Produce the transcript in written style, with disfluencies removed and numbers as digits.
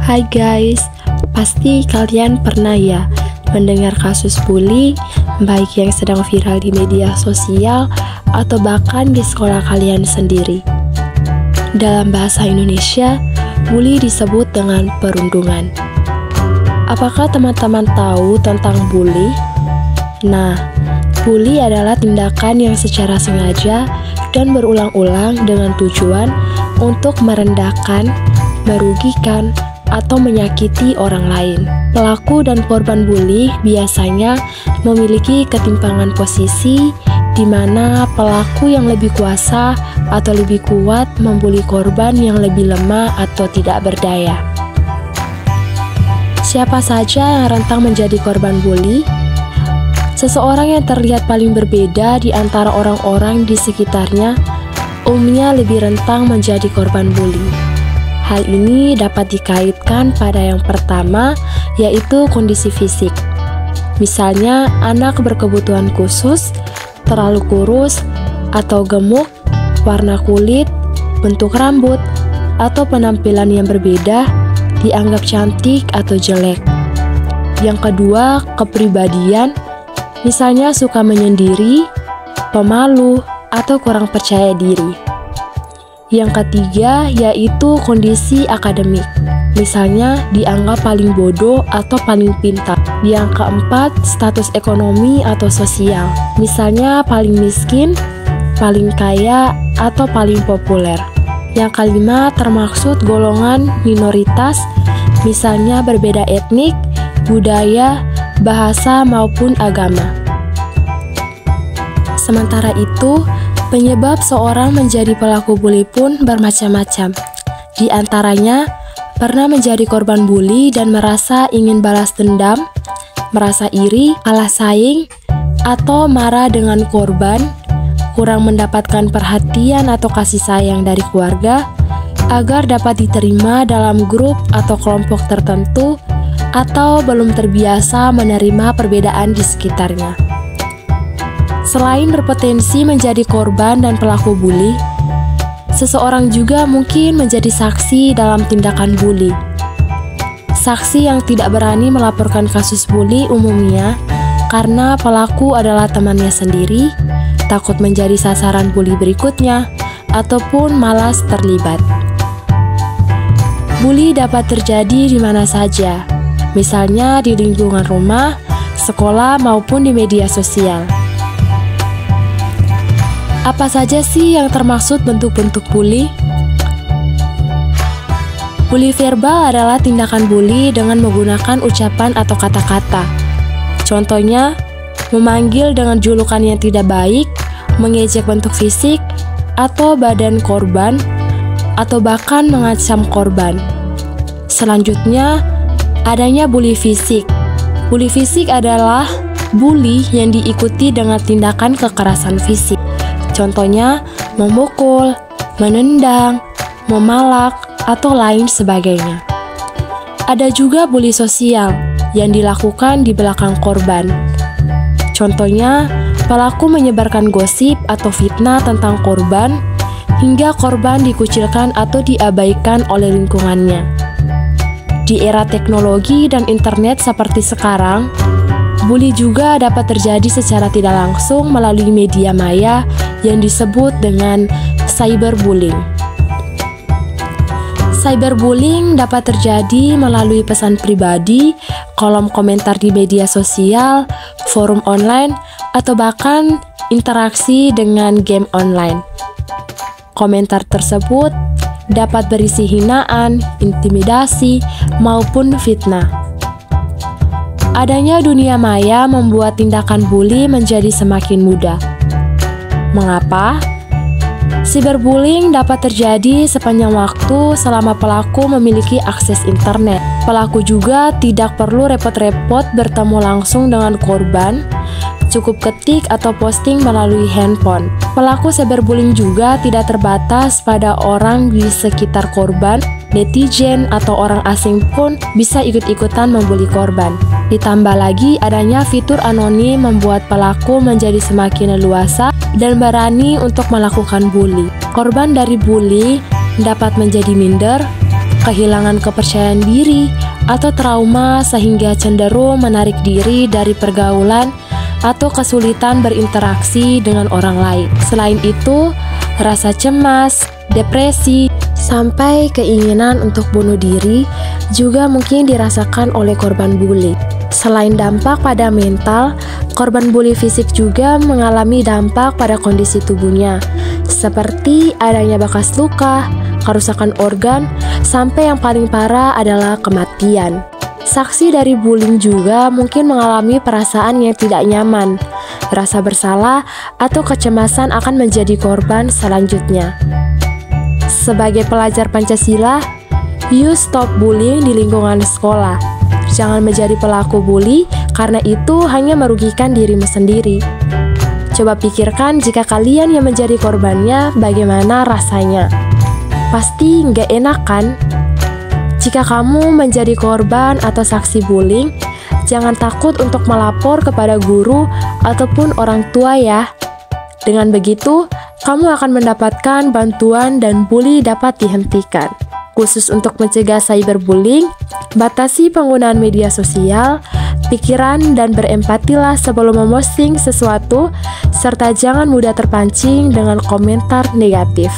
Hai guys, pasti kalian pernah ya mendengar kasus bully, baik yang sedang viral di media sosial atau bahkan di sekolah kalian sendiri. Dalam bahasa Indonesia, bully disebut dengan perundungan. Apakah teman-teman tahu tentang bully? Nah, bully adalah tindakan yang secara sengaja dan berulang-ulang dengan tujuan untuk merendahkan, merugikan, atau menyakiti orang lain. Pelaku dan korban bully biasanya memiliki ketimpangan posisi di mana pelaku yang lebih kuasa atau lebih kuat membuli korban yang lebih lemah atau tidak berdaya. Siapa saja yang rentan menjadi korban bully? Seseorang yang terlihat paling berbeda di antara orang-orang di sekitarnya umumnya lebih rentan menjadi korban bully. Hal ini dapat dikaitkan pada yang pertama, yaitu kondisi fisik. Misalnya, anak berkebutuhan khusus, terlalu kurus, atau gemuk, warna kulit, bentuk rambut, atau penampilan yang berbeda, dianggap cantik atau jelek. Yang kedua, kepribadian, misalnya suka menyendiri, pemalu, atau kurang percaya diri. Yang ketiga, yaitu kondisi akademik. Misalnya, dianggap paling bodoh atau paling pintar. Yang keempat, status ekonomi atau sosial. Misalnya, paling miskin, paling kaya, atau paling populer. Yang kelima, termaksud golongan minoritas. Misalnya, berbeda etnik, budaya, bahasa, maupun agama. Sementara itu, penyebab seorang menjadi pelaku bully pun bermacam-macam. Di antaranya, pernah menjadi korban bully dan merasa ingin balas dendam, merasa iri, kalah saing, atau marah dengan korban, kurang mendapatkan perhatian atau kasih sayang dari keluarga, agar dapat diterima dalam grup atau kelompok tertentu, atau belum terbiasa menerima perbedaan di sekitarnya. Selain berpotensi menjadi korban dan pelaku bully, seseorang juga mungkin menjadi saksi dalam tindakan bully. Saksi yang tidak berani melaporkan kasus bully umumnya karena pelaku adalah temannya sendiri, takut menjadi sasaran bully berikutnya, ataupun malas terlibat. Bully dapat terjadi di mana saja, misalnya di lingkungan rumah, sekolah, maupun di media sosial. Apa saja sih yang termaksud bentuk-bentuk bully? Bully verbal adalah tindakan bully dengan menggunakan ucapan atau kata-kata. Contohnya, memanggil dengan julukan yang tidak baik, mengejek bentuk fisik atau badan korban, atau bahkan mengancam korban. Selanjutnya, adanya bully fisik. Bully fisik adalah bully yang diikuti dengan tindakan kekerasan fisik. Contohnya, memukul, menendang, memalak, atau lain sebagainya. Ada juga bully sosial yang dilakukan di belakang korban. Contohnya, pelaku menyebarkan gosip atau fitnah tentang korban hingga korban dikucilkan atau diabaikan oleh lingkungannya. Di era teknologi dan internet seperti sekarang, bully juga dapat terjadi secara tidak langsung melalui media maya yang disebut dengan cyberbullying. Cyberbullying dapat terjadi melalui pesan pribadi, kolom komentar di media sosial, forum online, atau bahkan interaksi dengan game online. Komentar tersebut dapat berisi hinaan, intimidasi, maupun fitnah. Adanya dunia maya membuat tindakan bully menjadi semakin mudah. Mengapa? Cyberbullying dapat terjadi sepanjang waktu selama pelaku memiliki akses internet. Pelaku juga tidak perlu repot-repot bertemu langsung dengan korban, cukup ketik atau posting melalui handphone. Pelaku cyberbullying juga tidak terbatas pada orang di sekitar korban, netizen atau orang asing pun bisa ikut-ikutan membuli korban. Ditambah lagi adanya fitur anonim membuat pelaku menjadi semakin leluasa dan berani untuk melakukan bully. Korban dari bully dapat menjadi minder, kehilangan kepercayaan diri, atau trauma sehingga cenderung menarik diri dari pergaulan atau kesulitan berinteraksi dengan orang lain. Selain itu, rasa cemas, depresi, sampai keinginan untuk bunuh diri juga mungkin dirasakan oleh korban bully. Selain dampak pada mental, korban bully fisik juga mengalami dampak pada kondisi tubuhnya, seperti adanya bekas luka, kerusakan organ, sampai yang paling parah adalah kematian. Saksi dari bullying juga mungkin mengalami perasaan yang tidak nyaman, rasa bersalah, atau kecemasan akan menjadi korban selanjutnya. Sebagai pelajar Pancasila, you stop bullying di lingkungan sekolah. Jangan menjadi pelaku bully karena itu hanya merugikan dirimu sendiri. Coba pikirkan jika kalian yang menjadi korbannya, bagaimana rasanya? Pasti nggak enak kan? Jika kamu menjadi korban atau saksi bullying, jangan takut untuk melapor kepada guru ataupun orang tua ya. Dengan begitu, kamu akan mendapatkan bantuan dan bully dapat dihentikan. Khusus untuk mencegah cyberbullying, batasi penggunaan media sosial, pikiran dan berempatilah sebelum memposting sesuatu, serta jangan mudah terpancing dengan komentar negatif.